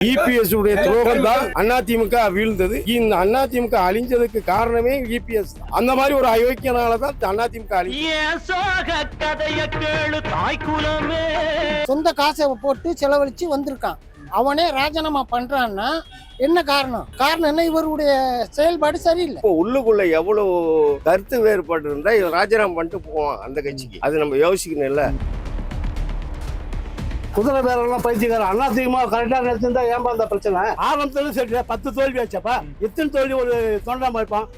EPS உடைய துரோகம் தான் அதிமுக வீழ்ந்தது. இந்த அதிமுக அழிஞ்சதுக்கு காரணமே இபிஎஸ். அந்த மாதிரி ஒரு அயோக்கியனால தான் அதிமுக சொந்த காசை போட்டு செலவழிச்சு வந்திருக்கான். அவனே ராஜினாமா பண்றான்னா என்ன காரணம்? காரணம் என்ன? இவருடைய செயல்பாடு சரியில்லை. உள்ளுக்குள்ள எவ்வளவு கருத்து வேறுபாடு இருந்தா இவன் ராஜினாமா பண்ணிட்டு போவான் அந்த கட்சிக்கு. அது நம்ம யோசிக்கணும் இல்ல. குதிரை பேரெல்லாம் பயிற்சிக்காரன் அதிகமா கரெக்டா நடத்திருந்தா ஏன்பா அந்த பிரச்சனை? ஆரம்பத்துல சரி 10 தோல்வி ஆச்சப்பா, எத்தனை தோல்வி ஒரு தொண்டாம இருப்பான்.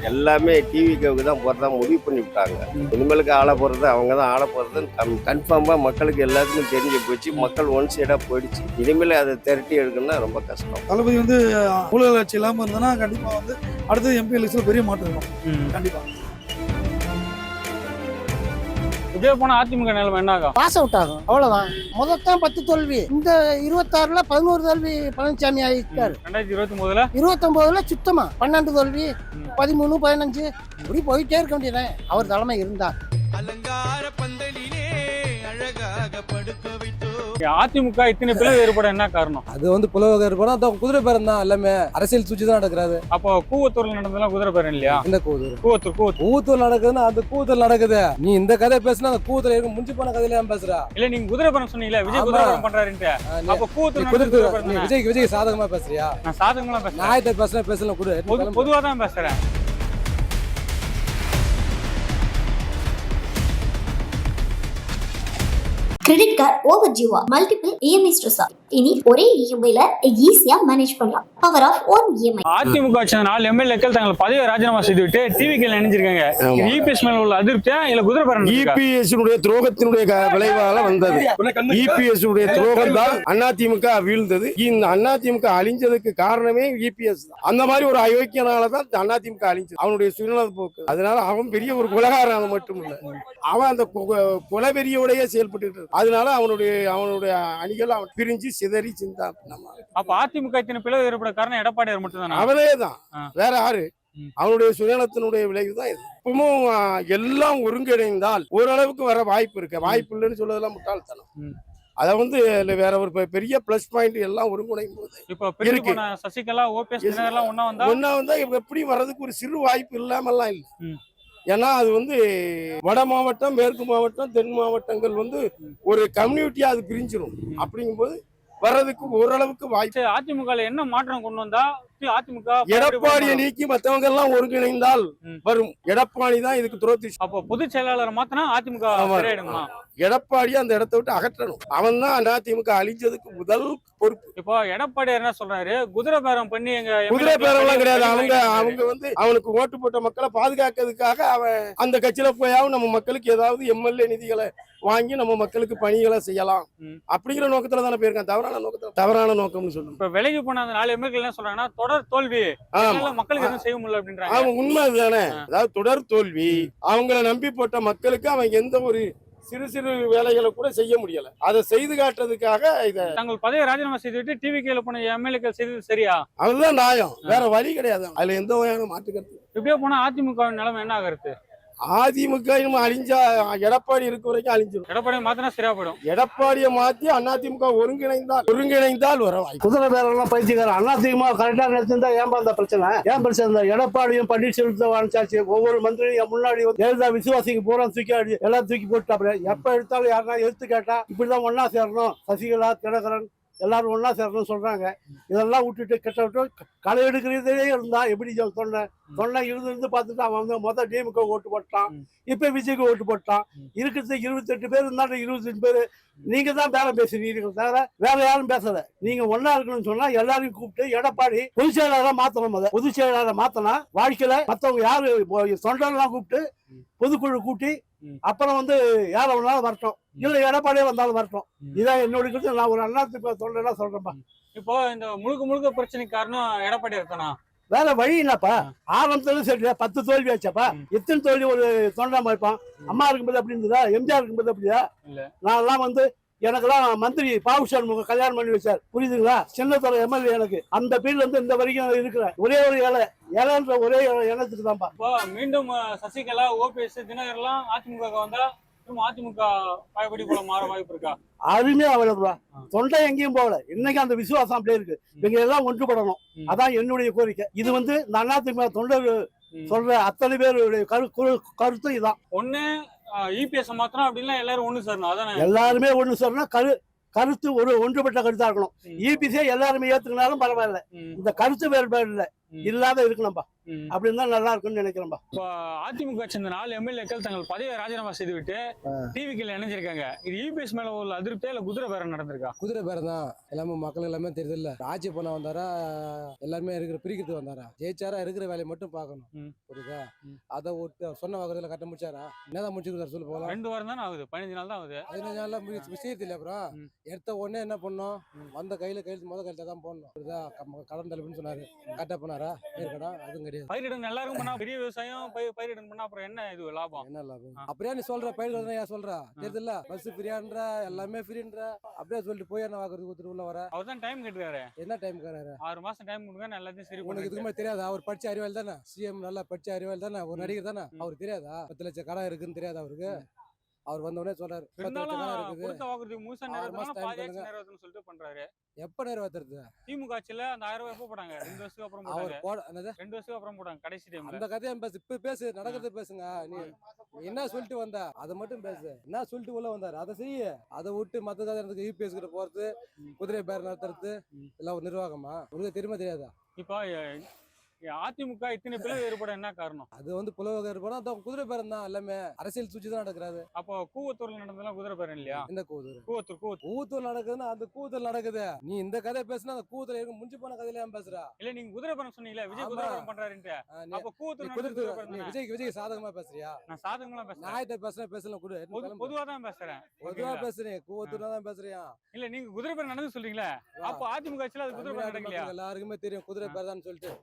எல்லாமே டிவிக்கு தான் போறதா முடிவு பண்ணி விட்டாங்க. இனிமேலுக்கு ஆள போறது அவங்க தான் ஆள போறதுன்னு கன்ஃபார்மா மக்களுக்கு எல்லாத்துக்கும் தெரிஞ்சு போச்சு. மக்கள் ஒன் சைடா போயிடுச்சு. இனிமேல் அதை திரட்டி எடுக்கணும்னா ரொம்ப கஷ்டம். தளபதி ஊழல் ஆட்சி இல்லாம இருந்தனா கண்டிப்பா அடுத்த எம்பி எலெக்ஷன்ல பெரிய மாற்றம் இருக்கும். கண்டிப்பா இதே போனா அதிமுக நிலைமை என்ன ஆகும்? பாஸ் அவுட் ஆகும், அவ்வளவுதான். முதத்தான் 10 தோல்வி, இந்த 26ல 11 தோல்வி பழனிசாமி ஆகிட்டாரு. 2029ல 29ல சுத்தமா 12 தோல்வி, 13 15 இப்படி போயிட்டே இருக்க வேண்டியதான் அவர் தலைமை இருந்தார். அலங்கார பந்தலிலே அழகாக படுக்க வைத்தோ. அதிமுக இத்தனை பிளவு ஏற்பட என்ன காரணம்? அது புலவக ஏற்படும். குதிரை பேரம் தான், எல்லாமே அரசியல் சூழ்ச்சி தான் நடக்கிறாரு. அப்போ கூவத்தூர்ல நடந்ததெல்லாம் குதிரை பேரம் இல்லையா? இந்த கூவத்தூர் நடக்குதுன்னா அந்த கூவத்தூர் நடக்குது. நீ இந்த கதை பேசுனா அந்த கூவத்துல இருக்கு, முஞ்சி போன கதையில ஏன் பேசுறா? இல்ல நீங்க குதிரை பேரம் சொன்னீங்களா, விஜய் குதிரை பேரம் பண்றாருன்ட்டு. அப்ப கூவத்தூர் விஜய் சாதகமா பேசுறியா? நான் சாதகமா பேசுறேன். நாயத்தை பேசலாம் கூட பொதுவா தான் பேசுறேன். கிரெடிட் கார்டு ஓவர் ஜீவா மல்டிபிள் இஎம்ஐ ஸ்ட்ரெஸ். இனி ஒரே இஎம்ஐல ஈஸியா மேனேஜ் பண்ணலாம். Power of one EMI. AIADMK ஆட்சி 4 எம்எல்ஏக்கள் தங்கள் பதவியை ராஜினாமா செய்துவிட்டு டிவிக்கு நினைச்சிருக்காங்க. இபிஎஸ் மேல உள்ள அதிருப்தியா இல்ல குதிரை பேரம்? இபிஎஸ் துரோகத்தினுடைய விளைவால வந்தது. இபிஎஸ் துரோகம் தான் அதிமுக வீழ்ந்தது. இந்த அதிமுக அழிஞ்சதுக்கு காரணமே இபிஎஸ். அந்த மாதிரி ஒரு அயோக்கியனால தான் அதிமுக அழிஞ்சது. அவனுடைய சுயநல போக்கு. அதனால அவன் பெரிய ஒரு குலகாரன் மட்டும் இல்ல, அவன் அந்த குலவெறியோடய செயல்பட்டு. அதனால அவனுடைய அணிகள் அவன் பிரிஞ்சு சிதறி சிந்தான். அப்ப அதிமுக இத்தனை பிளவு ஏற்பட காரணம் எடப்பாடியார் மட்டும் தான்? அவரே தான், வேற யாரு? அவனுடைய சுயநலத்தினுடைய விளைவு தான் இது. இப்பவும் எல்லாம் ஒருங்கிணைந்தால் ஓரளவுக்கு வர வாய்ப்பு இருக்கு. வாய்ப்பு இல்லைன்னு சொல்றதெல்லாம் முட்டாள்தனம். அத வேற ஒரு பெரிய பிளஸ் பாயிண்ட் எல்லாம் ஒருங்கிணையும் போது இப்ப சசிகலா ஓபிஎஸ் எல்லாம் ஒன்னா வந்தா எப்படி வர்றதுக்கு ஒரு சிறு வாய்ப்பு இல்லாமல்லாம் இல்லை. ஏன்னா அது வட மாவட்டம், மேற்கு மாவட்டம், தென் மாவட்டங்கள் ஒரு கம்யூனிட்டியா அது பிரிஞ்சிடும். அப்படிங்கும்போது வர்றதுக்கு ஓரளவுக்கு வாய்ப்பு. அதிமுக என்ன மாற்றம் கொண்டு வந்தா அதிமுக எடப்பாடியை நீக்கி மற்றவங்க எல்லாம் ஒருங்கிணைந்தால் வரும். எடப்பாடி தான் இதுக்கு துரோதிஷம். அப்போ பொதுச் செயலாளர் மாத்தினா அதிமுக எடப்பாடி அந்த இடத்தை விட்டு அகற்றணும். அவன் தான் அதிமுக அழிஞ்சதுக்கு முதல் பொறுப்பு. இப்போ எடப்பாடி என்ன சொல்றாரு? குதிரை பேரம் பண்ணி குதிரை பேரம் எல்லாம் கிடையாது. அவங்க அவனுக்கு ஓட்டு போட்ட மக்களை பாதுகாக்கிறதுக்காக அவன் அந்த கட்சியில போயாவும் நம்ம மக்களுக்கு ஏதாவது எம்எல்ஏ நிதிகளை வாங்கி நம்ம மக்களுக்கு பணிகளை செய்யலாம் அப்படிங்கிற நோக்கத்துல தானே போயிருக்கான். தவறான நோக்கம்னு சொல்லுங்க. இப்ப விலகி போன அந்த 4 எம்எல்ஏ என்ன சொல்றாங்கன்னா, தொடர் தோல்வி, மக்களுக்கு எதுவும் செய்ய முடியல அப்படின்றாங்க. அவங்க உண்மை அதுதானே. அதாவது தொடர் தோல்வி, அவங்களை நம்பி போட்ட மக்களுக்கு அவங்க எந்த ஒரு சிறு சிறு வேலைகளை கூட செய்ய முடியல. அதை செய்து காட்டுறதுக்காக இத தங்கள் பதவியை ராஜினாமா செய்துவிட்டு டிவிக்கு போன எம்எல்ஏக்கள் செய்தது சரியா? அதுதான் நியாயம், வேற வழி கிடையாது. அதுல எந்த வகையான மாற்றுக்கருத்து. இப்படியே போனா அதிமுக நிலைமை என்ன ஆகிறது? அதிமுக அழிஞ்சா எடப்பாடி இருக்க வரைக்கும் அழிஞ்சிடும். எடப்பாடியை மாத்தினா சரியா போயிடும். எடப்பாடியை மாத்தி அதிமுக ஒருங்கிணைந்தால் வர வாய்ப்பு. குதிரை பேரெல்லாம் பயிற்சிக்காரன் அதிகமா கரெக்டா நடத்திருந்தா ஏன்பா அந்த பிரச்சனை? ஏன் பிரச்சனை? எடப்பாடியும் பன்னீர்செல்வத்தை வாழ்ந்தாச்சு. ஒவ்வொரு மந்திரியும் முன்னாடி எழுதா விசுவாசிக்கு பூரா தூக்கி எல்லாம் தூக்கி போட்டாப்புல. எப்ப எடுத்தாலும் யாருன்னா எடுத்து கேட்டா இப்படிதான் ஒன்னா சேரணும், சசிகலா, தினகரன் எல்லாரும் ஒன்னா சேரணும்னு சொல்றாங்க. இதெல்லாம் விட்டுட்டு கெட்ட விட்டு களை எடுக்கிறதே இருந்தா எப்படி தொண்டை இருந்து பார்த்துட்டு அவன் மொத்தம் டிஎம்கே ஓட்டு போட்டான். இப்ப விஜய்க்கு ஓட்டு போட்டான். இருக்கிறது 28 பேர் இருந்தாலும் 25 பேரு நீங்க தான் பேரம் பேசுறீங்க, தவிர வேற யாரும் பேசல. நீங்க ஒன்னா இருக்கணும்னு சொன்னா எல்லாரையும் கூப்பிட்டு எடப்பாடி பொதுச் செயலாளரை மாத்தணும். பொதுச் செயலாளரை மாத்தனா வாழ்க்கையில மத்தவங்க யாரு தொண்டெல்லாம் கூப்பிட்டு பொதுக்குழு கூட்டி அப்புறம் யார வேணாலும் வரட்டும், இல்ல எடப்பாடியே வந்தாலும் வரட்டும். இதான் என்னோட நான் ஒரு அண்ணாத்துக்கு தொண்டனா சொல்றேன்ப்பா. இப்போ இந்த முழுக்க பிரச்சனைக்கு காரணம் எடப்பாடி இருக்கானா? வேற வழி இல்லப்பா. ஆரம்பத்துல சரி 10 தோல்வி ஆச்சப்பா, எத்தனை தோல்வி ஒரு தொண்டாம இருப்பான். அம்மா இருக்கும்போது அப்படி இருந்ததா? எம்ஜிஆர் இருக்கும்போது அப்படியா? நான் எல்லாம் எனக்கெல்லாம் மந்திரி பாவுஷன் கல்யாணம் பண்ணி வச்சார், புரியுதுங்களா? சின்னத்தோட எம்எல்ஏ எனக்கு அந்த பீரியட்ல இந்த வரைக்கும் இருக்கிறேன். ஒரே ஒரு இலைன்ற ஒரே எண்ணத்துக்கு தான்ப்பா. மீண்டும் சசிகலா, ஓபிஎஸ், தினகர் எல்லாம் அதிமுக வந்தா திரும்ப அதிமுக பாயப்படி போல மாற வாய்ப்பு இருக்கா? அருமையா அவ்வளவுதான். தொண்டை எங்கேயும் போகல. இன்னைக்கு அந்த விசுவாசம் அப்படியே இருக்கு. இவங்க எல்லாம் ஒன்றுபடணும். அதான் என்னுடைய கோரிக்கை. இது வந்து அதிமுக தொண்டர் சொல்ற அத்தனை பேருடைய கருத்து இதான். ஒண்ணு இபிஎஸ் மாத்திரம் அப்படின்னா எல்லாரும் ஒண்ணு சார், அதான் எல்லாருமே ஒண்ணு சொல்லணும். கருத்து ஒன்றுபட்ட கருத்தா இருக்கணும். இபிசியை எல்லாருமே ஏத்துக்கினாலும் பரவாயில்ல. இந்த கருத்து வேறுபாடு இல்ல இல்லாத இருக்கணும்பா. அப்படின்னு தான் நல்லா இருக்கும்னு நினைக்கிறேன்பா. இப்போ அதிமுக சேர்ந்த 4 எம்எல்ஏக்கள் தங்கள் பதவியை ராஜினாமா செய்துவிட்டு டிவிக்கில் இணைஞ்சிருக்காங்க. இது இபிஎஸ் மேல உள்ள அதிருப்தியா இல்ல குதிரை பேரம் நடந்திருக்கா? குதிரை பேரம் தான். எல்லாமே மக்கள் எல்லாமே தெரியுது இல்ல. ஆட்சி பண்ண வந்தாரா, எல்லாருமே இருக்கிற பிரிக்கிறது வந்தாரா, ஜெயிச்சாரா, இருக்கிற வேலையை மட்டும் பார்க்கணும். புரியுதா? அதை விட்டு சொன்ன வாக்குறதுல கட்ட முடிச்சாரா? என்னதான் முடிச்சுக்கிறார் சொல்லு போகலாம். 2 வாரம் தானே ஆகுது, 15 நாள் தான் ஆகுது. 15 நாள்ல விஷயத்து இல்ல. அப்புறம் எடுத்த உடனே என்ன பண்ணோம், வந்த கையெழுத்து கையெழுத்து தான் போடணும். புரியுதா? கடன் தலைப்புன்னு சொன்னாரு, கரெக்டா பண்ணாரா? கடன் அதுவும் கிடையாது. பயிரிடம் எல்லாருக்கும் பண்ணா பெரிய விவசாயம் பயிரிடம் பண்ணா அப்புறம் என்ன இது லாபம்? என்ன லாபம்? அப்படியே நீ சொல்ற பயிர் ஏன் சொல்றா தெரியல. பஸ் ஃப்ரீயான்ற, எல்லாமே ஃப்ரீன்ற, அப்படியே சொல்லிட்டு போய் என்ன வாக்குறது கொடுத்துட்டு உள்ள வர. அவர் தான் டைம் கேட்டுக்காரு. என்ன டைம் கேட்கறாரு? 6 மாசம் டைம் கொடுங்க, எல்லாத்தையும் சரி. உனக்கு இதுக்கு மாதிரி தெரியாது? அவர் படிச்ச அறிவாளி தானே, சிஎம் நல்லா படிச்ச அறிவாளி தானே, ஒரு நடிகர் தானே. அவருக்கு தெரியாதா 10 லட்சம் கடை இருக்குன்னு தெரியாது அவருக்கு? அவர் வந்த உடனே சொல்றாரு 10 லட்சம் கடை இருக்குது. கொடுத்த வாக்குறுதி முழுசா நிறைவேற்றணும் சொல்லிட்டு பண்றாரு. எப்ப நிறைவேற்றுறது? திமுக ஆட்சியில அந்த 1000 ரூபாய் எப்ப போட்டாங்க? 2 வருஷத்துக்கு அப்புறம் போட்டாங்க. 2 வருஷத்துக்கு அப்புறம் போட்டாங்க கடைசி டைம்ல. அந்த கதையை பேசு, இப்ப பேசு, நடக்கிறத பேசுங்க. நீ என்ன சொல்லிட்டு வந்த அதை மட்டும் பேசு. என்ன சொல்லிட்டு உள்ள வந்தாரு அதை செய்ய. அதை விட்டு மத்த கதை யூபிஎஸ் கிட்ட போறது, குதிரை பேர் நடத்துறது எல்லாம் ஒரு நிர்வாகமா? உனக்கு தெரியுமா தெரியாதா? இப்போ அதிமுக இத்தனை பிளவு ஏற்பட என்ன காரணம்? அது வந்து புலவக ஏற்படும். அந்த குதிரை பேரம் தான். எல்லாமே அரசியல் சூழ்ச்சி தான் நடக்கிறாரு. அப்போ கூவத்தூர்ல நடந்ததெல்லாம் குதிரை பேரம் இல்லையா? இந்த கூவத்தூர் நடக்குதுன்னா அந்த கூவத்தூர் நடக்குது. நீ இந்த கதை பேசினா அந்த கூவத்துல இருக்க முடிஞ்சு போன கதையில ஏன் பேசுறா? இல்ல நீங்க குதிரை பேரம் சொன்னீங்களா, விஜய் குதிரை பேரம் பண்றாருன்ட்டு. அப்ப கூவத்தூர் விஜய் சாதகமா பேசுறியா? நான் சாதகமா பேசுறேன். நாயத்தை பேசலாம் கூட. பொதுவா தான் பேசுறேன். பொதுவா பேசுறேன். கூவத்தூர் தான் பேசுறியா? இல்ல நீங்க குதிரை பேரம் நடந்து சொல்றீங்களா? அப்ப அதிமுக ஆட்சியில அது குதிரை பேரம் நடக்கலையா? எல்லாருக்குமே தெரியும் குதிரை பேர் தான் சொல்லிட்டு.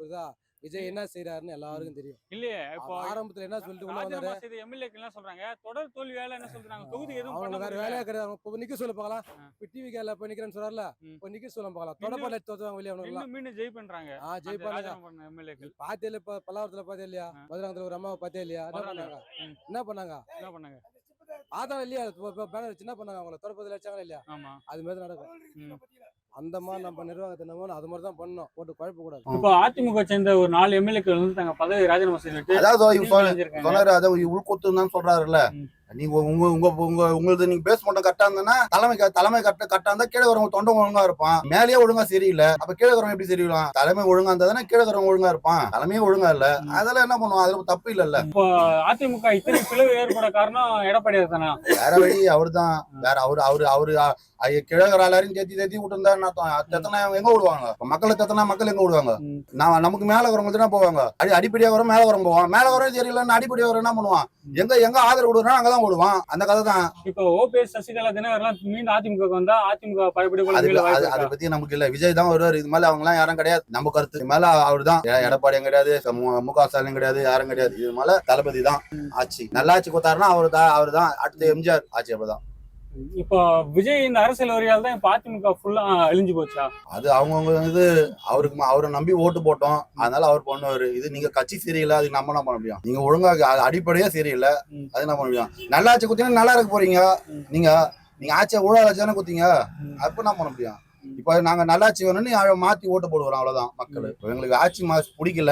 புரியுதா? விஜய் என்ன செய்யறாருன்னு எல்லாருக்கும் தெரியும். இல்லையே இப்போ ஆரம்பத்துல என்ன சொல்லிட்டு உள்ள வந்தாரு. எம்எல்ஏக்கள் என்ன சொல்றாங்க, தொடர் தோல்வி வேலை என்ன சொல்றாங்க, தொகுதி எதுவும் அவங்க வேற வேலையா கிடையாது. இப்ப நிக்க சொல்ல பார்க்கலாம். இப்ப டிவி கேல போய் நிக்கிறேன்னு சொல்றாருல, இப்ப நிக்க சொல்ல பார்க்கலாம். தொடர்பால தோத்துவாங்க வெளிய அவனுங்க. மீண்டும் ஜெய் பண்றாங்க. ஜெயிப்பாங்க எம்எல்ஏக்கள். பாத்தே இல்ல, பல்லாவரத்துல பாத்தே இல்லையா? மதுராந்தல ஒரு அம்மாவை பாத்தே இல்லையா? என்ன பண்ணாங்க ஆதாரம் இல்லையா? பேனர் சின்ன பண்ணாங்க. அவங்கள தொடர்பதில் வச்சாங்களா இல்லையா? அது மாதிரி நடக்கும். அந்த மாதிரி நம்ம நிர்வாகத்தை நம்ம அது மாதிரி தான் பண்ணணும். போட்டு குழப்ப கூடாது. இப்போ அதிமுக சேர்ந்த ஒரு 4 எம்எல்ஏக்கள் வந்து தங்க பதவி ராஜினாமா செய்துட்டு, அதாவது உள்கொத்து தான் சொல்றாருல்ல. நீங்க உங்களுக்கு நீங்க பேச மாட்டோம் கரெக்டா இருந்தா தலைமை கரெக்டா இருந்தா கீழே வரவங்க தொண்டை ஒழுங்கா இருப்பான். மேலேயே ஒழுங்கா சரியில்லை. அப்ப கீழே வரவங்க எப்படி சரியில்லாம்? தலைமை ஒழுங்கா இருந்தா கீழே வரவங்க ஒழுங்கா இருப்பான். தலைமையே ஒழுங்கா இல்ல. அதெல்லாம் என்ன பண்ணுவோம்? அதுல தப்பு இல்ல. இப்போ அதிமுக இத்தனை பிளவு ஏற்பட காரணம் எடப்பாடியார் தானே? வேற வழி அவருதான். வேற அவரு கிழக்கு எல்லாரையும் தேத்தி விட்டு இருந்தா எங்க விடுவாங்க? மக்களை தத்தனா மக்கள் எங்க விடுவாங்க? நமக்கு மேல வரவங்க தான் போவாங்க. அடிப்படையா வரும், மேல வரும் போவான். மேல வரும் தெரியலன்னு அடிப்படையா வர என்ன பண்ணுவான்? எங்க ஆதரவு விடுறா அங்கதான் விடுவான். அந்த கதை தான். இப்போ ஓபிஎஸ் சசிகலா தினகரன் மீண்டும் அதிமுக வந்தா அதிமுக பயப்படி அதை பத்தி நமக்கு இல்ல. விஜய் தான் வருவார். இது மேல அவங்க எல்லாம் யாரும் கிடையாது. நம்ம கருத்து மேல அவர் தான். எடப்பாடியும் கிடையாது, முக ஸ்டாலின் கிடையாது, யாரும் கிடையாது. இது மேல தளபதி தான் ஆட்சி. நல்லா ஆட்சி கொடுத்தாருன்னா அவரு தான். அடுத்த எம்ஜிஆர் ஆட்சி அப்படிதான். இப்போ விஜய் இந்த அரசியல் வரியால் தான் இப்ப அதிமுக ஃபுல்லா அழிஞ்சு போச்சா? அது அவங்கவுங்க இது அவரை நம்பி ஓட்டு போட்டோம், அதனால அவர் பண்ணுவாரு. இது நீங்க கட்சி சரியில்லை, அதுக்கு நம்ம என்ன பண்ண முடியும்? நீங்க ஒழுங்கா அடிப்படையே சரியில்லை, அது என்ன பண்ண முடியும்? நல்லா ஆட்சி குத்தீங்கன்னா நல்லா இருக்க போறீங்க. நீங்க ஆட்சியை ஊழல் ஆட்சியானே குத்தீங்க, அப்ப என்ன பண்ண முடியும்? இப்ப நாங்க நல்லாட்சி வேணும்னு மாத்தி ஓட்டு போடுவோம், அவ்வளவுதான். மக்கள் எங்களுக்கு ஆட்சி பிடிக்கல,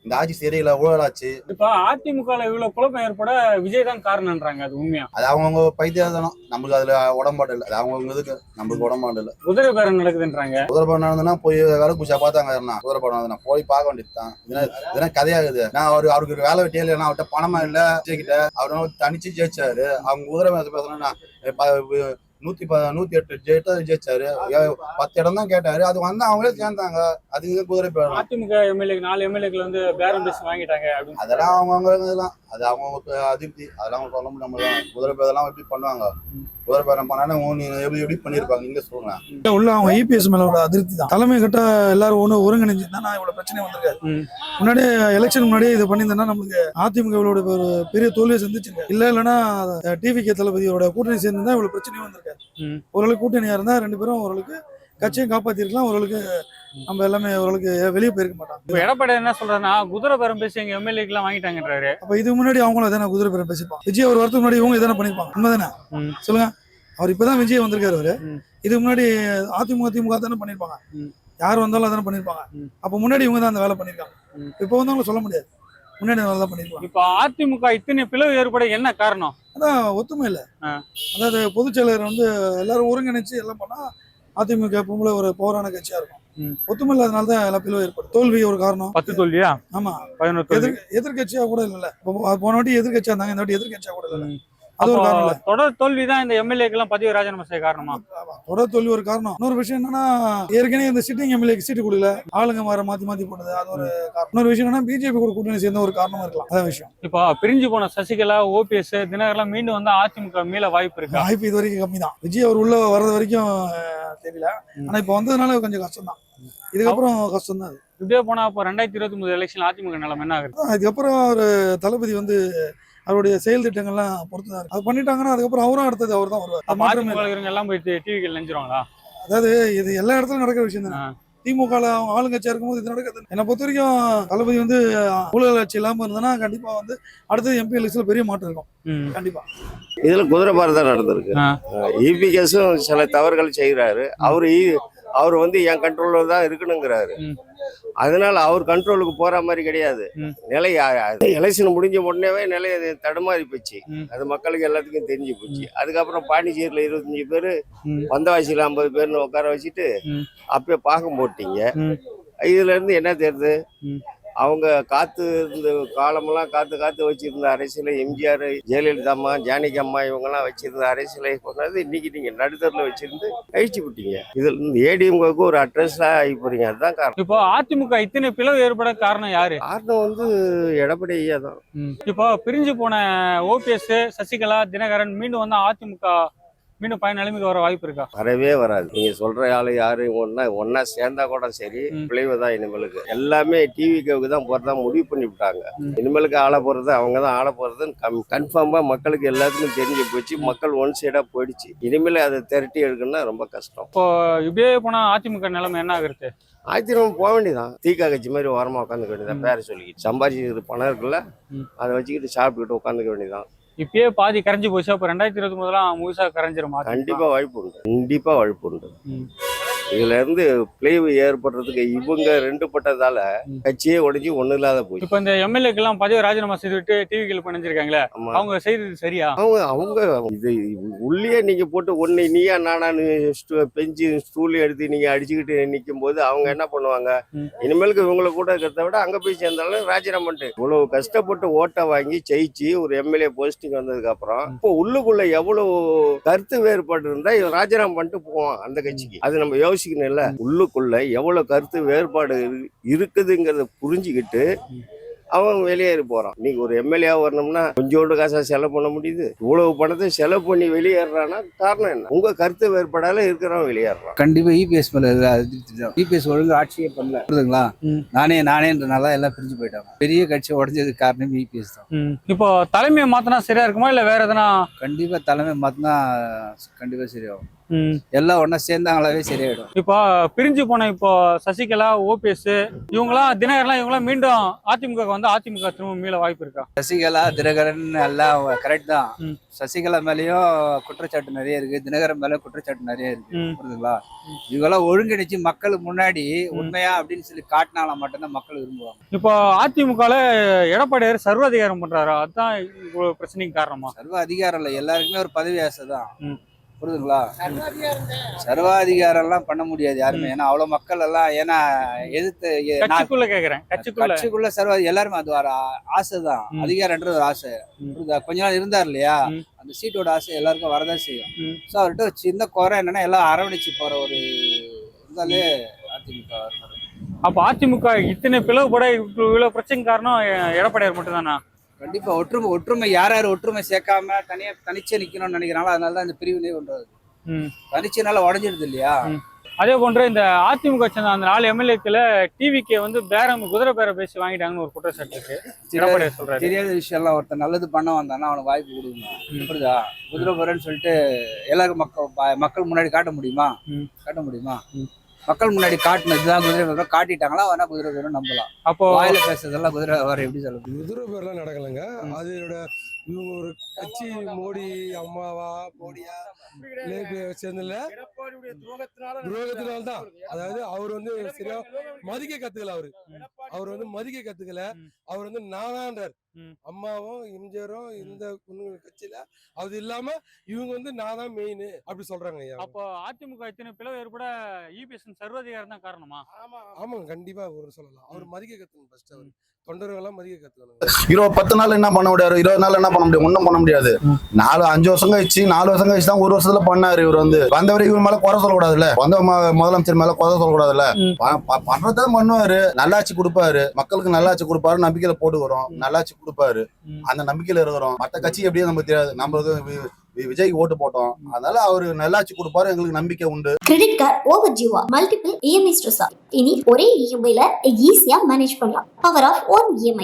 இந்த ஆட்சி சரியில்லை, ஊழலாச்சு. இப்ப அதிமுக இவ்வளவு குழப்பம் ஏற்பட விஜய் தான் காரணம்ன்றாங்க. அது உண்மையா? அது அவங்கவுங்க பைத்தியாதனம். நமக்கு அதுல உடம்பாடு இல்லை. அது அவங்கவுங்க இதுக்கு நம்மளுக்கு உடம்பாடு இல்லை. குதிரை பேரம் நடக்குதுன்றாங்க. குதிரை பேரம் நடந்ததுன்னா போய் வேலை குச்சா பார்த்தாங்க. குதிரை பேரம் நடந்ததுன்னா போய் பார்க்க வேண்டியதுதான். இதெல்லாம் கதையாகுது. நான் அவருக்கு வேலை வெட்டியே இல்லை, அவர்கிட்ட பணமா இல்ல கிட்ட அவர் தனிச்சு ஜெயிச்சாரு. அவங்க குதிரை பேசணும்னா 108 ஜெயிச்சாரு. 10 இடம் தான் கேட்டாரு. அது வந்து அவங்களே சேர்ந்தாங்க. அதுக்கு குதிரை பேரம். அதிமுக எம்எல்ஏ 4 எம்எல்ஏக்கள் வந்து பேரம் பேசி வாங்கிட்டாங்க. அதெல்லாம் அவங்கவுங்க இதெல்லாம் அது அவங்களுக்கு அதிருப்தி. அதெல்லாம் சொல்ல முடியாம குதிரை பேரெல்லாம் எப்படி பண்ணுவாங்க? குதிரை பேரம் பண்ணா எப்படி பண்ணிருப்பாங்க? நீங்க சொல்லுங்க. உள்ள அவங்க இபிஎஸ் மேல ஒரு அதிருப்தி தான். தலைமை கட்ட எல்லாரும் ஒருங்கிணைஞ்சிருந்தா நான் இவ்வளவு பிரச்சனை வந்திருக்காரு. முன்னாடியே எலெக்ஷன் முன்னாடியே இது பண்ணியிருந்தா நம்மளுக்கு அதிமுக ஒரு பெரிய தோல்வியை சந்திச்சிருக்காரு. இல்லைன்னா டிவிகே தளபதியோட கூட்டணி சேர்ந்து இவ்வளவு பிரச்சனையும் வந்திருக்காரு. ஓரளவுக்கு கூட்டணியா இருந்தா 2 பேரும் ஓரளவுக்கு கட்சியும் காப்பாத்திருக்கலாம், ஓரளவுக்கு நம்ம எல்லாமே ஓரளவுக்கு வெளியே போயிருக்க மாட்டோம். இப்ப எடப்பாடி என்ன சொல்றாருன்னா குதிரை பேரம் பேசி எங்க எம்எல்ஏக்கு எல்லாம் வாங்கிட்டாங்கன்றாரு. அப்ப இதுக்கு முன்னாடி அவங்களும் எதனா குதிரை பேரம் பேசிப்பாங்க. விஜய் ஒரு வாரத்துக்கு முன்னாடி இவங்க எதனா பண்ணிருப்பாங்க. உண்மைதானே சொல்லுங்க. அவர் இப்பதான் விஜய் வந்திருக்காரு. அவரு இதுக்கு முன்னாடி அதிமுக தானே பண்ணிருப்பாங்க. யார் வந்தாலும் அதானே பண்ணிருப்பாங்க. அப்ப முன்னாடி இவங்க தான் அந்த வேலை பண்ணிருக்காங்க. இப்ப வந்தவங்க சொல்ல முடியாது. முன்னாடி வேலை தான் பண்ணிருப்பாங்க. இப்ப அதிமுக இத்தனை பிளவு ஏற்பட என்ன காரணம்? அதான் ஒத்துமை இல்ல. அதாவது பொதுச் செயலர் எல்லாரும் ஒருங்கிணைச்சு எல்லாம் பண்ணா அதிமுக எப்பவுமே ஒரு பவரான கட்சியா இருக்கும். ஒத்துமை இல்லாதனால தான் எல்லா பிளவு ஏற்படும். தோல்வி ஒரு காரணம். 10 தோல்வியா? ஆமா. 11 எதிர்கட்சியா கூட இல்ல. போன வாட்டி எதிர்கட்சியா இருந்தாங்க, இந்த வாட்டி எதிர்கட்சியா கூட இல்ல. அது ஒரு காரணம் இல்ல. தொடர் தோல்வி தான் இந்த எம்எல்ஏக்கு எல்லாம் பதவி ராஜினாமா செய்ய காரணமா? தொடர் தோல்வி ஒரு காரணம். இன்னொரு விஷயம் என்னன்னா, ஏற்கனவே இந்த சிட்டிங் எம்எல்ஏக்கு சீட்டு கொடுக்கல, ஆளுங்க மாத்தி போனது, அது ஒரு காரணம். இன்னொரு விஷயம் என்னன்னா, பிஜேபி கூட கூட்டணி சேர்ந்த ஒரு காரணமா இருக்கலாம். அதான் விஷயம். இப்போ பிரிஞ்சு போன சசிகலா, ஓபிஎஸ், தினகர்லாம் மீண்டும் வந்து அதிமுக மீள வாய்ப்பு இருக்கு? வாய்ப்பு இது வரைக்கும் கம்மி தான். விஜய் அவர் உள்ள வர்றது வரைக்கும் தெரியல. ஆனா இப்ப வந்ததுனால கொஞ்சம் கஷ்டம் தான். இதுக்கப்புறம் கஷ்டம் தான். இப்படியே போனா அப்போ 2023 எலெக்ஷன் அதிமுக நிலைமை என்ன ஆகுது? அதுக்கப்புறம் ஒரு தளபதி அவருடைய செயல் திட்டங்கள்லாம் பொறுத்து தான். அது பண்ணிட்டாங்கன்னா அதுக்கப்புறம் அவரும் அடுத்தது அவர் தான் வருவார். எல்லாம் போயிட்டு டிவிக்கு நினைச்சிருவாங்களா? அதாவது இது எல்லா இடத்துலயும் நடக்கிற விஷயம் தான். திமுக அவங்க ஆளுங்கட்சியா இருக்கும்போது இது நடக்குது. என்னை பொறுத்த வரைக்கும் தளபதி ஊழல் ஆட்சி இல்லாம இருந்ததுன்னா கண்டிப்பா அடுத்தது எம்பி எலெக்ஷன்ல பெரிய மாற்றம் இருக்கும். கண்டிப்பா. இதுல குதிரை பாரம் தான் நடந்திருக்கு. இபிஎஸும் சில தவறுகள் செய்யறாரு. அவர் என் கண்ட்ரோல்ல தான் இருக்கணுங்கிறாரு. அதனால அவர் கண்ட்ரோலுக்கு போற மாதிரி கிடையாது. நிலை எலெக்ஷன் முடிஞ்ச உடனே நிலை தடுமாறி போச்சு. அது மக்களுக்கு எல்லாத்துக்கும் தெரிஞ்சு போச்சு. அதுக்கப்புறம் பாண்டிச்சேரியில 25 பேரு, வந்தவாசியில 50 பேர்னு உட்கார வச்சுட்டு அப்பயே பாகம் போட்டீங்க. இதுல இருந்து என்ன தெரியுது? அவங்க இருந்த காலமெல்லாம் காத்து வச்சிருந்த அரசியலை எம்ஜிஆர், ஜெயலலிதா அம்மா, ஜானகி அம்மா இவங்கெல்லாம் வச்சிருந்த அரசியலை கொண்டாந்து இன்னைக்கு நீங்க நடுத்தரில் வச்சிருந்து கழிச்சு விட்டீங்க. இதுல இருந்து ஏடிஎம்கேக்கு ஒரு அட்ரஸா ஆகி போறீங்க. அதுதான் காரணம். இப்போ அதிமுக இத்தனை பிளவு ஏற்பட காரணம் யாரு? காரணம் எடப்பாடி ஐயா தான். இப்போ பிரிஞ்சு போன ஓபிஎஸ், சசிகலா, தினகரன் மீண்டும் அதிமுக மீண்டும் நிலைமைக்கு வர வாய்ப்பு இருக்கா? வரவே வராது. நீங்க சொல்ற ஆளு யாரு ஒன்னா சேர்ந்தா கூட சரி, விளைவுதான் இனிமேலுக்கு. எல்லாமே டிவிக்கு தான் போறதா முடிவு பண்ணி விட்டாங்க. இனிமேலுக்கு ஆள போறது அவங்க தான் ஆள போறதுன்னு கன்ஃபார்மா மக்களுக்கு எல்லாத்துக்கும் தெரிஞ்சு போச்சு. மக்கள் ஒன் சைடா போயிடுச்சு. இனிமேல் அதை திரட்டி எடுக்கணும்னா ரொம்ப கஷ்டம். இப்போ இப்படியே போனா அதிமுக நிலைமை என்ன ஆகுறது? ஆயிரத்தி போக வேண்டியதான். தீக்கா கட்சி மாதிரி ஓரமா உட்காந்துக்க வேண்டியதான். பேரை சொல்லிக்கிட்டு சம்பாதிச்சு பணம் இருக்குல்ல, அதை வச்சுக்கிட்டு சாப்பிட்டுக்கிட்டு உட்காந்துக்க வேண்டியதான். இப்பயே பாதி கரைஞ்சு போச்சு. அப்ப 2023 முழுசா கரைஞ்சிருமா? கண்டிப்பா வாய்ப்பு உண்டு. இதுல இருந்து பிளவு ஏற்படுறதுக்கு இவங்க ரெண்டு பட்டதால கட்சியே உடைஞ்சு ஒண்ணு இல்லாத போச்சு. இப்ப இந்த எம்எல்ஏக்கு எல்லாம் பதவி ராஜினாமா செய்துவிட்டு டிவிக்கு பண்ணிருக்காங்களே, அவங்க செய்தது சரியா? அவங்க இது உள்ளே நீங்க போட்டு ஒண்ணு நீயா நானான்னு பெஞ்சு ஸ்டூல் எடுத்து நீங்க அடிச்சுக்கிட்டு நிக்கும் போது அவங்க என்ன பண்ணுவாங்க? இனிமேலுக்கு இவங்களை கூட இருக்கிறத விட அங்க போய் சேர்ந்தாலும் ராஜினாமா பண்ணிட்டு இவ்வளவு கஷ்டப்பட்டு ஓட்டை வாங்கி ஜெயிச்சு ஒரு எம்எல்ஏ போஸ்டிங் வந்ததுக்கு அப்புறம் இப்போ உள்ளுக்குள்ள எவ்வளவு கருத்து வேறுபாடு இருந்தா இவன் ராஜினாமா பண்ணிட்டு போவான் அந்த கட்சிக்கு. அது நம்ம யோசிக்கணும் இல்ல. உள்ளுக்குள்ள எவ்வளவு கருத்து வேறுபாடு இருக்குதுங்கிறத புரிஞ்சுக்கிட்டு அவன் வெளியேறி போறான். நீங்க ஒரு எம்எல்ஏ வரணும்னா கொஞ்சோண்டு காசா செலவு பண்ண முடியுது. இவ்வளவு பணத்தை செலவு பண்ணி வெளியேறானா காரணம் என்ன? உங்க கருத்து வேறுபாடால இருக்கிறவன் வெளியேறான். கண்டிப்பா இபிஎஸ் மேல இபிஎஸ் ஒழுங்கு ஆட்சியே பண்ணல. புரியுதுங்களா? நானேன்றனால எல்லாம் பிரிஞ்சு போயிட்டாங்க. பெரிய கட்சி உடஞ்சதுக்கு காரணம் இபிஎஸ் தான். இப்போ தலைமையை மாத்தினா சரியா இருக்குமா இல்ல வேற எதனா? கண்டிப்பா தலைமை மாத்தினா கண்டிப்பா சரியாகும். எல்லாம் ஒன்னா சேர்ந்தாங்களாவே சரியாயிடும். இப்போ பிரிஞ்சு போன சசிகலா, ஓபிஎஸ் இவங்களாம், தினகரன் இவங்களாம் மீண்டும் அதிமுக அதிமுக திரும்ப மீள வாய்ப்பு இருக்கா? சசிகலா, தினகரன் எல்லாம் கரெக்ட் தான். சசிகலா மேலயும் குற்றச்சாட்டு நிறைய இருக்கு, தினகரன் மேல குற்றச்சாட்டு நிறைய இருக்கு. புரியுதுங்களா? இவங்கெல்லாம் ஒருங்கிணைச்சு மக்களுக்கு முன்னாடி உண்மையா அப்படின்னு சொல்லி காட்டினால மட்டும்தான் மக்கள் விரும்புவாங்க. இப்போ அதிமுகல எடப்பாடியார் சர்வ அதிகாரம் பண்றாரு, அதுதான் பிரச்சனைக்கு காரணமா? சர்வ அதிகாரம் இல்ல, எல்லாருக்குமே ஒரு பதவி ஆசை தான். புரியுதுங்களா? சர்வாதிகாரம் எல்லாம் பண்ண முடியாது யாருமே. ஏன்னா அவ்வளவு மக்கள் எல்லாம் எதிர்த்து கட்சிக்குள்ள எல்லாருமே அது ஒரு ஆசைதான். அதிகாரம்ன்றது ஒரு ஆசை. கொஞ்ச நாள் இருந்தார் இல்லையா, அந்த சீட்டோட ஆசை எல்லாருக்கும் வரதான் செய்யும். ஸோ அவர்கிட்ட சின்ன குறை என்னன்னா எல்லாம் அரவணைச்சு போற ஒரு இருந்தாலே அதிமுக. அப்ப அதிமுக இத்தனை பிளவுபட இவ்வளவு பிரச்சனை காரணம் எடப்பாடியார் மட்டும் தானா? கண்டிப்பா ஒற்றுமை யார் ஒற்றுமை சேர்க்காம தனிச்சே நிக்கணும்னு நினைக்கிறாங்களோ அதனாலதான் இந்த பிரிவினை பண்றது. தனிச்சனால உடஞ்சிடுது இல்லையா? அதே போன்ற இந்த அதிமுக சேர்ந்த அந்த 4 எம்எல்ஏக்களை டிவிக்கு குதிரை பேர பேசி வாங்கிட்டாங்கன்னு ஒரு குற்றச்சாட்டு இருக்கு. எடப்பாடியார் சொல்றாரு. தெரியாத விஷயம் எல்லாம் ஒருத்தர் நல்லது பண்ண வந்தானா அவனுக்கு வாய்ப்பு கொடுக்கணும். புரியுதா? குதிரை பேரன்னு சொல்லிட்டு எல்லாருக்கும் மக்கள் முன்னாடி காட்ட முடியுமா? மக்கள் முன்னாடி காட்டினது இதுதான் குதிரை விவரம் காட்டிட்டாங்களா வேணா குதிரை விவரம் நம்பலாம். அப்போ வாயில பேசுறதெல்லாம் குதிரை விவரம் எப்படி சொல்ல முடியும்? குதிரை பேர்லாம் நடக்கலைங்க. அதோட இவங்க ஒரு கட்சி மோடி அம்மாவா மோடியா சேர்ந்தல துரோகத்தினால தான். அதாவது அவர் வந்து சரியா மதிக்க கத்துக்கல. அவர் வந்து மதிக்க கத்துக்கல. அவர் வந்து நானான்றார். அம்மாவும் எம்ஜிஆரும் இந்த கட்சியில அது இல்லாம இவங்க வந்து நான் தான் மெயின் அப்படி சொல்றாங்க. அப்போ அதிமுக இத்தனை பிளவு ஏற்பட இபிஎஸ் சர்வாதிகாரம் தான் காரணமா? ஆமாங்க, கண்டிப்பா ஒரு சொல்லலாம். அவர் மதிக்க கத்துக்கணும். ஃபர்ஸ்ட் அவர் தொண்டர்களெல்லாம் மதிக்க கத்துக்கணும். 10 நாள் என்ன பண்ண முடியாது, 20 நாள் என்ன பண்ண முடியும்? ஒன்றும் பண்ண முடியாது. 5 வருஷம் கழிச்சு 4 வருஷம் கழிச்சு தான் 1 வருஷத்துல பண்ணாரு. இவர் வந்து வந்தவரை இவர் மேல குறை சொல்லக்கூடாதுல்ல, வந்த முதலமைச்சர் மேல குறை சொல்லக்கூடாதுல்ல. பண்றதான் பண்ணுவாரு, நல்லாட்சி கொடுப்பாரு, மக்களுக்கு நல்லாட்சி கொடுப்பாரு, நம்பிக்கையில போட்டு வரும், நல்லாட்சி கொடுப்பாரு, அந்த நம்பிக்கையில இருக்கிறோம். மற்ற கட்சி எப்படியும் நமக்கு தெரியாது, நம்ம விஜய்க்கு ஓட்டு போட்டோம், அதனால அவரு நல்லாட்சி கொடுப்பாரு, எங்களுக்கு நம்பிக்கை உண்டு. கிரெடிட் கார்டு ஓவர் ஜீவா மல்டிபிள் இஎம்ஐ ஸ்ட்ரெஸ். இனி ஒரே இஎம்ஐல ஈஸியா மேனேஜ் பண்ணலாம். Power of one EMI.